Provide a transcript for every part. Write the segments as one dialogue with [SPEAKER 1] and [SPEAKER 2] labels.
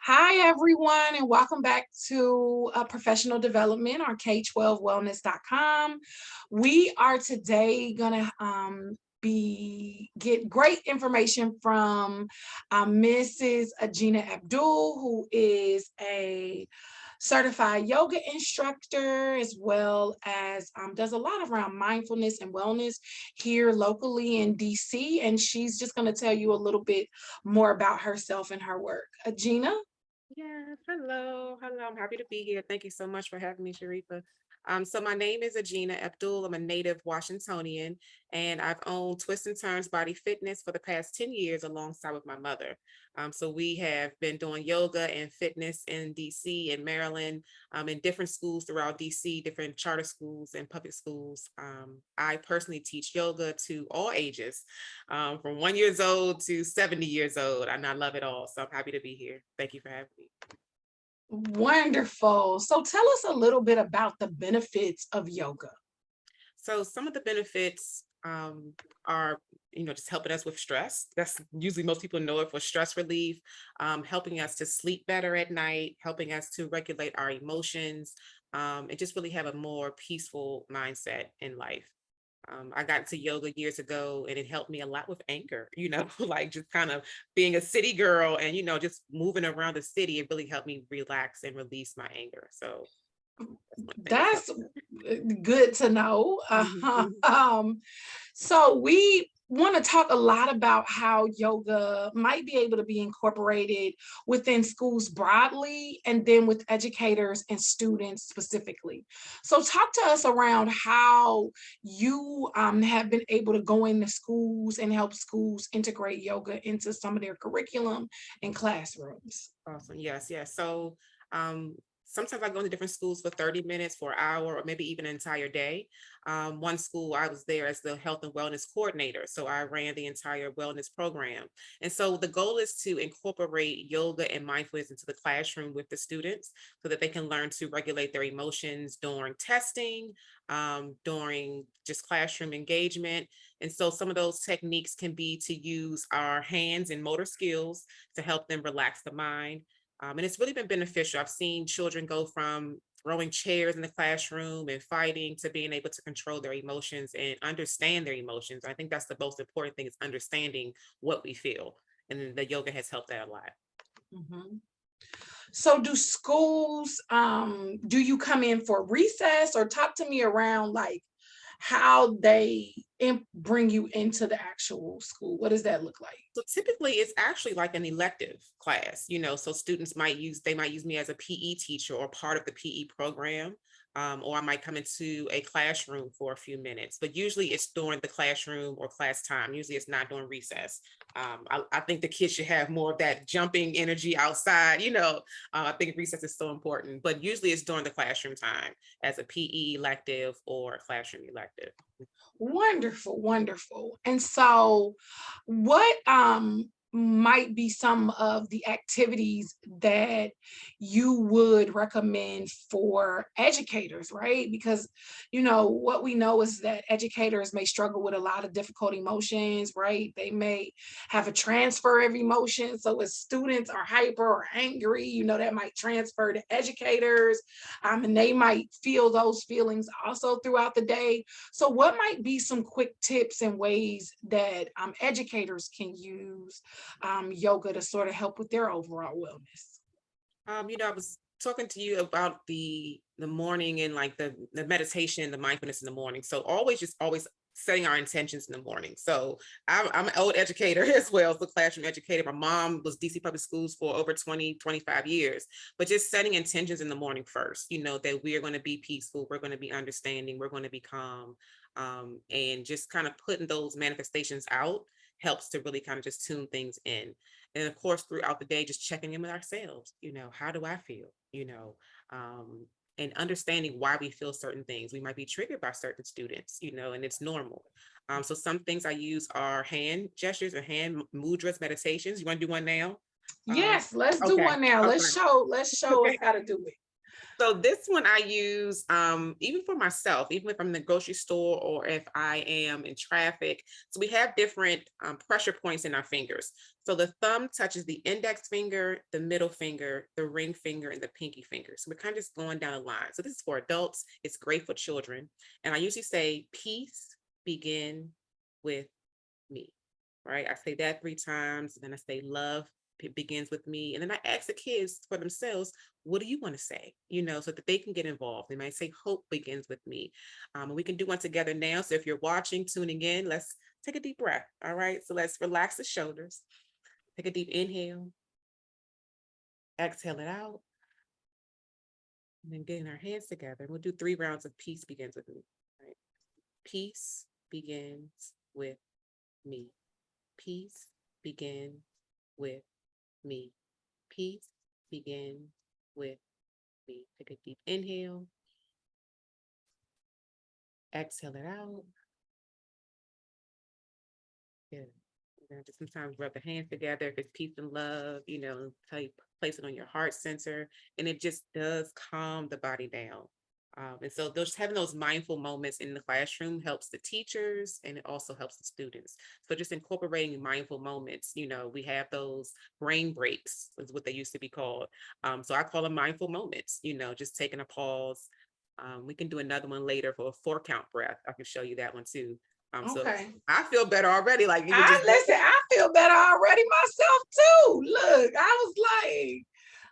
[SPEAKER 1] Hi, everyone, and welcome back to Professional Development on K12wellness.com. We are today going to get great information from Mrs. Ajeenah Abdul, who is a certified yoga instructor, as well as does a lot around mindfulness and wellness here locally in DC. And she's just going to tell you a little bit more about herself and her work. Ajeenah?
[SPEAKER 2] Yes, hello, hello. I'm happy to be here. Thank you so much for having me, Sharifa. So my name is Ajeenah Abdul. I'm a native Washingtonian, and I've owned Twist and Turns Body Fitness for the past 10 years alongside with my mother. So we have been doing yoga and fitness in DC and Maryland, in different schools throughout DC, different charter schools and public schools. I personally teach yoga to all ages, from 1 years old to 70 years old, and I love it all. So I'm happy to be here. Thank you for having me.
[SPEAKER 1] Wonderful. So tell us a little bit about the benefits of yoga.
[SPEAKER 2] So some of the benefits are, just helping us with stress. That's usually most people know it for stress relief, helping us to sleep better at night, helping us to regulate our emotions, and just really have a more peaceful mindset in life. I got into yoga years ago and it helped me a lot with anger, like just kind of being a city girl and, just moving around the city. It really helped me relax and release my anger. So that's one thing that's
[SPEAKER 1] That's good to know.
[SPEAKER 2] helped.
[SPEAKER 1] So we want to talk a lot about how yoga might be able to be incorporated within schools broadly and then with educators and students specifically. So talk to us around how you have been able to go into schools and help schools integrate yoga into some of their curriculum and classrooms.
[SPEAKER 2] Awesome. Yes, yes. So sometimes I go into different schools for 30 minutes, for an hour, or maybe even an entire day. One school, I was there as the health and wellness coordinator. So I ran the entire wellness program. And so the goal is to incorporate yoga and mindfulness into the classroom with the students so that they can learn to regulate their emotions during testing, during just classroom engagement. And so some of those techniques can be to use our hands and motor skills to help them relax the mind. And it's really been beneficial. I've seen children go from throwing chairs in the classroom and fighting to being able to control their emotions and understand their emotions. I think that's the most important thing, is understanding what we feel. And the yoga has helped that a lot.
[SPEAKER 1] Mhm. So do schools, do you come in for recess, or talk to me around like how they bring you into the actual school? What does that look like?
[SPEAKER 2] So typically it's actually like an elective class, so students might use me as a PE teacher or part of the PE program. Or I might come into a classroom for a few minutes, but usually it's during the classroom or class time. Usually it's not during recess. I think the kids should have more of that jumping energy outside. I think recess is so important, but usually it's during the classroom time as a PE elective or a classroom elective.
[SPEAKER 1] Wonderful, wonderful. And so what might be some of the activities that you would recommend for educators, right? Because what we know is that educators may struggle with a lot of difficult emotions, right? They may have a transfer of emotion. So if students are hyper or angry, that might transfer to educators, and they might feel those feelings also throughout the day. So what might be some quick tips and ways that educators can use yoga to sort of help with their overall wellness?
[SPEAKER 2] I was talking to you about the morning and like the meditation, the mindfulness in the morning. So always setting our intentions in the morning. So I'm an old educator as well, so classroom educator. My mom was DC public schools for over 20-25 years, but just setting intentions in the morning first, that we are going to be peaceful, we're going to be understanding, we're going to be calm, and just kind of putting those manifestations out helps to really kind of just tune things in. And of course, throughout the day, just checking in with ourselves, how do I feel, and understanding why we feel certain things. We might be triggered by certain students, and it's normal. So some things I use are hand gestures or hand mudras, meditations. You want to do one now?
[SPEAKER 1] Yes, let's do
[SPEAKER 2] Okay.
[SPEAKER 1] one now.
[SPEAKER 2] Okay.
[SPEAKER 1] Let's show us
[SPEAKER 2] Okay.
[SPEAKER 1] how to do it.
[SPEAKER 2] So this one I use even for myself, even if I'm in the grocery store or if I am in traffic. So we have different pressure points in our fingers. So the thumb touches the index finger, the middle finger, the ring finger, and the pinky finger. So we're kind of just going down the line. So this is for adults. It's great for children. And I usually say, peace begin with me, right? I say that 3 times, and then I say love begins with me. And then I ask the kids for themselves, what do you want to say? So that they can get involved. They might say hope begins with me. And we can do one together now. So if you're watching, tuning in, let's take a deep breath. All right. So let's relax the shoulders. Take a deep inhale, exhale it out, and then getting our hands together. We'll do 3 rounds of peace begins with me. All right. Peace begins with me. Peace begins with me. Peace begins with me. Take a deep inhale, exhale it out. Good. Just sometimes rub the hands together if it's peace and love, tell you place it on your heart center, and it just does calm the body down. And so those having those mindful moments in the classroom helps the teachers and it also helps the students. So just incorporating mindful moments, we have those brain breaks is what they used to be called. So I call them mindful moments, just taking a pause. We can do another one later for a 4 count breath. I can show you that one too. So
[SPEAKER 1] Okay.
[SPEAKER 2] I feel better already. Like even
[SPEAKER 1] I
[SPEAKER 2] just
[SPEAKER 1] listen, I feel better already myself too. Look, I was like,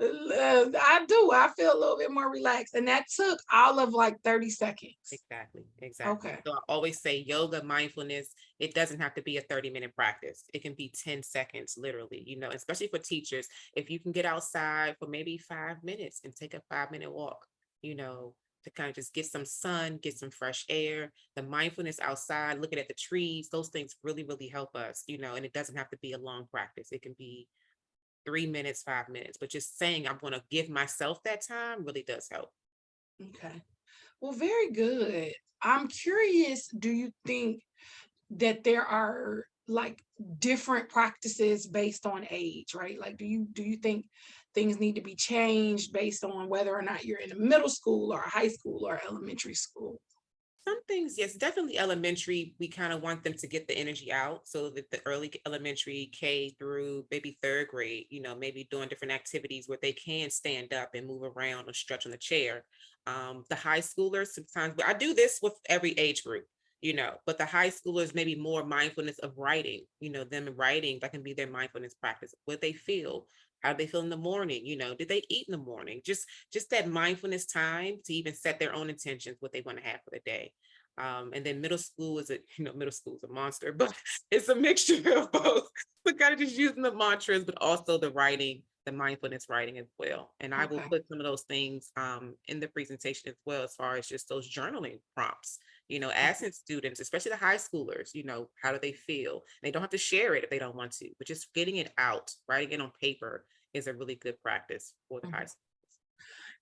[SPEAKER 1] I do. I feel a little bit more relaxed. And that took all of like 30 seconds.
[SPEAKER 2] exactly.
[SPEAKER 1] Okay.
[SPEAKER 2] So I always say yoga, mindfulness, it doesn't have to be a 30-minute practice. It can be 10 seconds, literally, especially for teachers. If you can get outside for maybe 5 minutes and take a 5-minute walk, to kind of just get some sun, get some fresh air, the mindfulness outside, looking at the trees, those things really, really help us, and it doesn't have to be a long practice. It can be 3 minutes, 5 minutes, but just saying I'm going to give myself that time really does help.
[SPEAKER 1] Okay. Well, very good. I'm curious, do you think that there are like different practices based on age, right? Like do you think things need to be changed based on whether or not you're in a middle school or high school or elementary school?
[SPEAKER 2] Some things, yes, definitely elementary. We kind of want them to get the energy out. So that the early elementary, K through maybe third grade, maybe doing different activities where they can stand up and move around or stretch on the chair. The high schoolers, sometimes, but I do this with every age group, but the high schoolers, maybe more mindfulness of writing, them writing, that can be their mindfulness practice, what they feel, how they feel in the morning, did they eat in the morning? Just that mindfulness time to even set their own intentions, what they want to have for the day. And then middle school is a monster, but it's a mixture of both. But kind of just using the mantras, but also the writing, the mindfulness writing as well. And I will
[SPEAKER 1] Okay.
[SPEAKER 2] put some of those things in the presentation as well, as far as just those journaling prompts, asking students, especially the high schoolers, how do they feel? They don't have to share it if they don't want to, but just getting it out, writing it on paper is a really good practice for the high
[SPEAKER 1] Mhm.
[SPEAKER 2] school.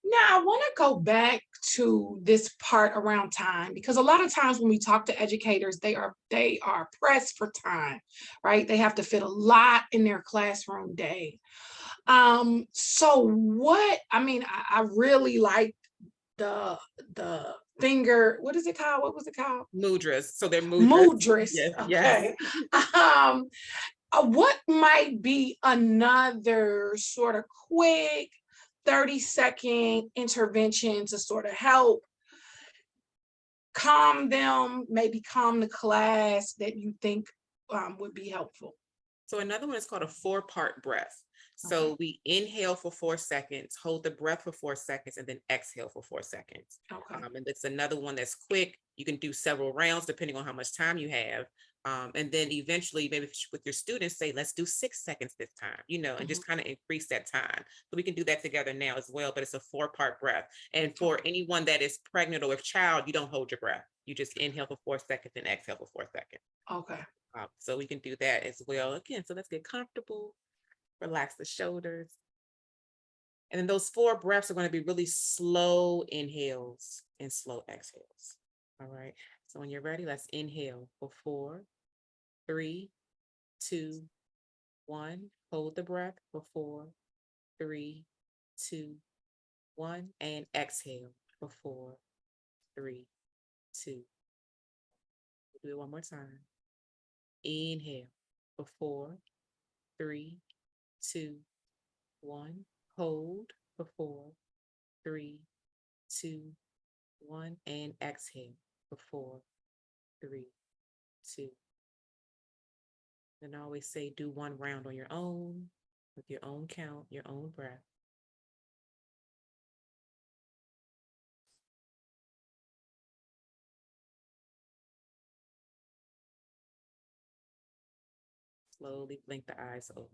[SPEAKER 1] Now, I want to go back to this part around time because a lot of times when we talk to educators, they are pressed for time, right? They have to fit a lot in their classroom day. So what I mean, I really like the the finger, what is it called? What was it called?
[SPEAKER 2] Mudras. So they're mudras.
[SPEAKER 1] Mudras.
[SPEAKER 2] Yes.
[SPEAKER 1] Okay. Um, what might be another sort of quick 30-second intervention to sort of help calm them, maybe calm the class that you think would be helpful?
[SPEAKER 2] So another one is called a 4-part breath.
[SPEAKER 1] Okay.
[SPEAKER 2] So we inhale for 4 seconds, hold the breath for 4 seconds, and then exhale for 4 seconds.
[SPEAKER 1] Okay.
[SPEAKER 2] And it's another one that's quick. You can do several rounds depending on how much time you have. And then eventually, maybe with your students, say, let's do 6 seconds this time, and
[SPEAKER 1] Mhm.
[SPEAKER 2] just kind of increase that time. So we can do that together now as well, but it's a 4-part breath. And for
[SPEAKER 1] Okay.
[SPEAKER 2] anyone that is pregnant or with child, you don't hold your breath. You just inhale for 4 seconds and exhale for 4 seconds.
[SPEAKER 1] Okay.
[SPEAKER 2] So we can do that as well. Again, so let's get comfortable, relax the shoulders. And then those 4 breaths are going to be really slow inhales and slow exhales. All right. So when you're ready, let's inhale for 4, 3, 2, 1. Hold the breath for 4, 3, 2, 1, and exhale for 4, 3, 2. Do it one more time. Inhale for 4, 3, 2, 1. Hold for 4, 3, 2, 1. And exhale for 4, 3, 2. And I always say do one round on your own, with your own count, your own breath. Slowly blink the eyes open.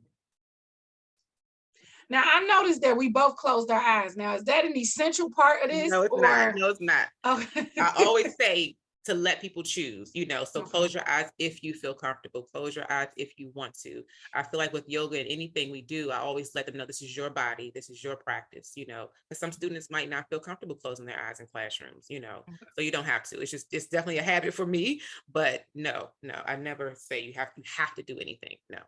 [SPEAKER 1] Now I noticed that we both closed our eyes. Now, is that an essential part of this?
[SPEAKER 2] No, it's not. No, it's not.
[SPEAKER 1] Okay.
[SPEAKER 2] I always say to let people choose, so
[SPEAKER 1] Okay.
[SPEAKER 2] close your eyes if you feel comfortable, close your eyes if you want to. I feel like with yoga and anything we do, I always let them know this is your body, this is your practice, because some students might not feel comfortable closing their eyes in classrooms, so you don't have to. It's definitely a habit for me, but no, I never say you have to do anything. No.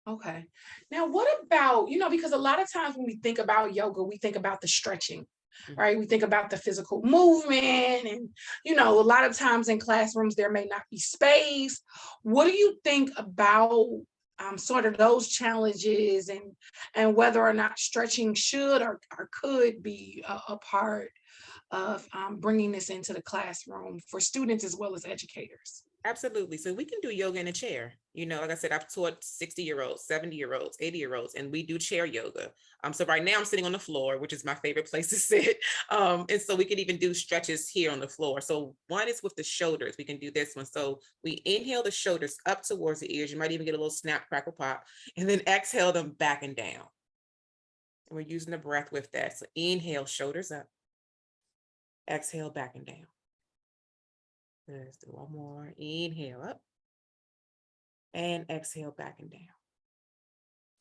[SPEAKER 1] Okay. Now, what about, because a lot of times when we think about yoga, we think about the stretching,
[SPEAKER 2] Mhm.
[SPEAKER 1] right? We think about the physical movement. And, a lot of times in classrooms, there may not be space. What do you think about sort of those challenges and whether or not stretching should or could be a part of bringing this into the classroom for students as well as educators?
[SPEAKER 2] Absolutely. So we can do yoga in a chair. Like I said, I've taught 60-year-olds, 70-year-olds, 80-year-olds, and we do chair yoga. So right now I'm sitting on the floor, which is my favorite place to sit. And so we can even do stretches here on the floor. So one is with the shoulders. We can do this one. So we inhale the shoulders up towards the ears. You might even get a little snap, crackle, pop, and then exhale them back and down. And we're using the breath with that. So inhale, shoulders up. Exhale, back and down. Let's do one more. Inhale up. And exhale back and down.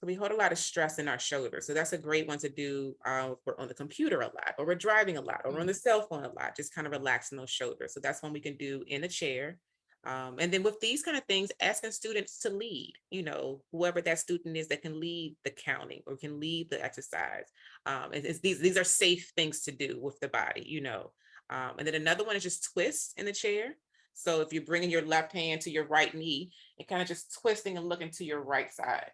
[SPEAKER 2] So we hold a lot of stress in our shoulders. So that's a great one to do if we're on the computer a lot, or we're driving a lot, or we're on the cell phone a lot, just kind of relaxing those shoulders. So that's one we can do in a chair. And then with these kind of things, asking students to lead, whoever that student is that can lead the counting or can lead the exercise. These are safe things to do with the body, And then another one is just twist in the chair. So if you're bringing your left hand to your right knee and kind of just twisting and looking to your right side.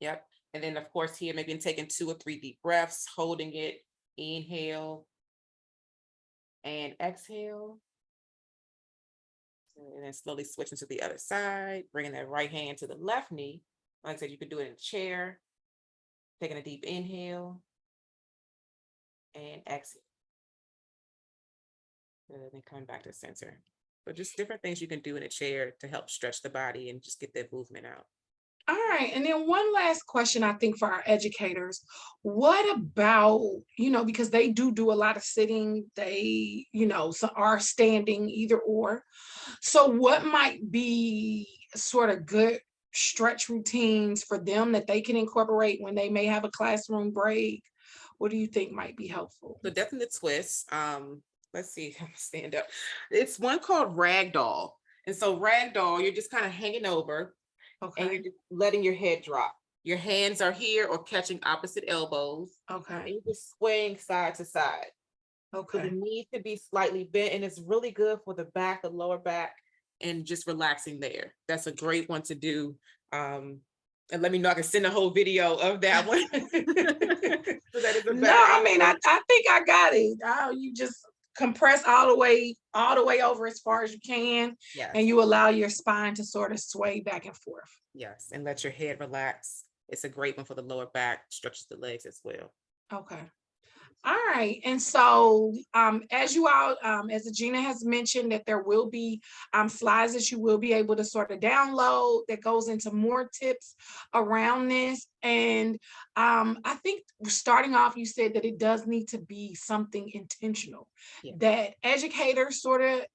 [SPEAKER 2] Yep. And then of course here, maybe taking 2 or 3 deep breaths, holding it, inhale and exhale. And then slowly switching to the other side, bringing that right hand to the left knee. Like I said, you could do it in a chair, taking a deep inhale and exhale. And then coming back to the center. So just different things you can do in a chair to help stretch the body and just get that movement out.
[SPEAKER 1] All right. And then one last question, I think, for our educators. What about, because they do a lot of sitting, they, are standing either or. So what might be sort of good stretch routines for them that they can incorporate when they may have a classroom break? What do you think might be helpful?
[SPEAKER 2] So definitely the twist. Let's see, I'm gonna stand up. It's one called ragdoll. And so ragdoll, you're just kind of hanging over and you're
[SPEAKER 1] Okay.
[SPEAKER 2] just letting your head drop. Your hands are here or catching opposite elbows. And
[SPEAKER 1] Okay.
[SPEAKER 2] you're just swaying side to side. So the
[SPEAKER 1] Okay.
[SPEAKER 2] knee to be slightly bent, and it's really good for the back, the lower back, and just relaxing there. That's a great one to do. And let me know, I can send a whole video of that one. So that is a
[SPEAKER 1] No,
[SPEAKER 2] better
[SPEAKER 1] I mean,
[SPEAKER 2] answer.
[SPEAKER 1] I think I got it. You just compress all the way over as far as you can, and
[SPEAKER 2] Yes,
[SPEAKER 1] you allow your spine to sort of sway back and forth.
[SPEAKER 2] yes. And let your head relax. It's a great one for the lower back, stretches the legs as well.
[SPEAKER 1] Okay. All right. And so, as Ajeenah has mentioned, that there will be slides that you will be able to sort of download that goes into more tips around this. And I think starting off, you said that it does need to be something intentional,
[SPEAKER 2] Yeah.
[SPEAKER 1] that educators sort of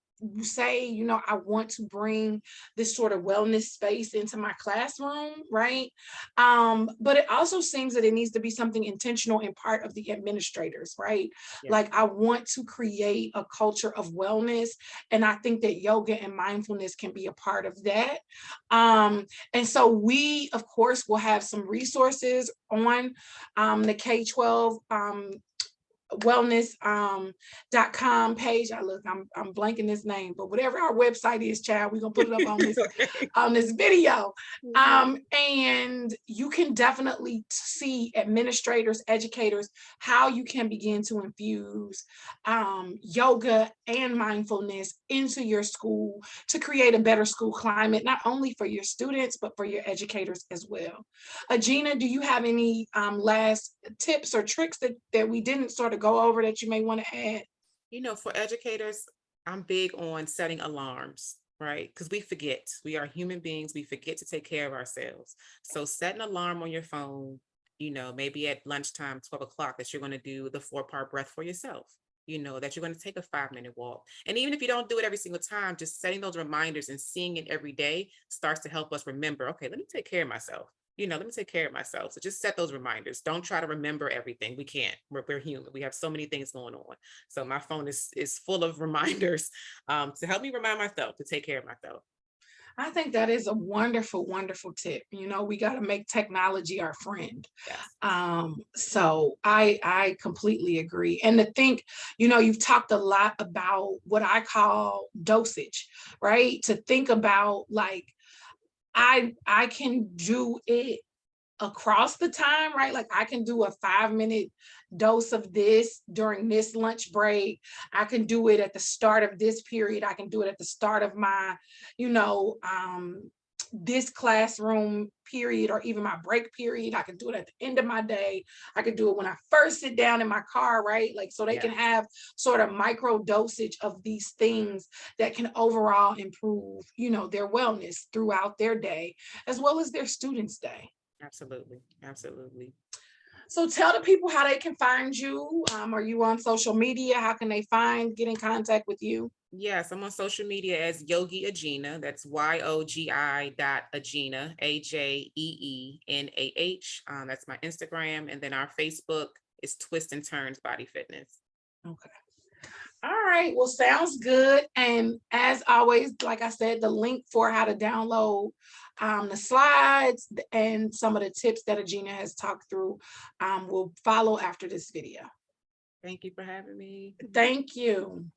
[SPEAKER 1] say, I want to bring this sort of wellness space into my classroom, right? But it also seems that it needs to be something intentional in part of the administrators, right?
[SPEAKER 2] Yeah.
[SPEAKER 1] Like, I want to create a culture of wellness, and I think that yoga and mindfulness can be a part of that. And so we, of course, will have some resources on the K-12 wellness .com page. I'm blanking this name, but whatever our website is, child, we're gonna put it up on this
[SPEAKER 2] Okay.
[SPEAKER 1] on this video.
[SPEAKER 2] Mhm.
[SPEAKER 1] And you can definitely see administrators, educators, how you can begin to infuse yoga and mindfulness into your school to create a better school climate, not only for your students, but for your educators as well. Ajeenah, do you have any last tips or tricks that we didn't sort of go over that you may want to add?
[SPEAKER 2] For educators, I'm big on setting alarms, right? Because we forget. We are human beings. We forget to take care of ourselves. So set an alarm on your phone, maybe at lunchtime, 12 o'clock, that you're going to do the 4-part breath for yourself. That you're going to take a 5-minute walk. And even if you don't do it every single time, just setting those reminders and seeing it every day starts to help us remember, okay, let me take care of myself. Let me take care of myself. So just set those reminders. Don't try to remember everything. We can't. We're human. We have so many things going on. So my phone is full of reminders to help me remind myself to take care of myself.
[SPEAKER 1] I think that is a wonderful, wonderful tip. We got to make technology our friend.
[SPEAKER 2] Yes.
[SPEAKER 1] So I completely agree. And to think, you've talked a lot about what I call dosage, right? To think about, like, I can do it across the time, right? Like, I can do a 5-minute dose of this during this lunch break. I can do it at the start of this period. I can do it at the start of my, you know, this classroom period, or even my break period. I can do it at the end of my day. I can do it when I first sit down in my car, right? Like, so they
[SPEAKER 2] Yeah,
[SPEAKER 1] can have sort of micro dosage of these things that can overall improve, their wellness throughout their day, as well as their students' day.
[SPEAKER 2] absolutely. Absolutely.
[SPEAKER 1] So tell the people how they can find you. Are you on social media? How can they get in contact with you?
[SPEAKER 2] Yes, I'm on social media as Yogi Ajeenah. That's YOGI Ajeenah. That's my Instagram. And then our Facebook is Twist and Turns Body Fitness.
[SPEAKER 1] Okay. All right. Well, sounds good. And as always, like I said, the link for how to download the slides and some of the tips that Ajeenah has talked through will follow after this video.
[SPEAKER 2] Thank you for having me.
[SPEAKER 1] Thank you.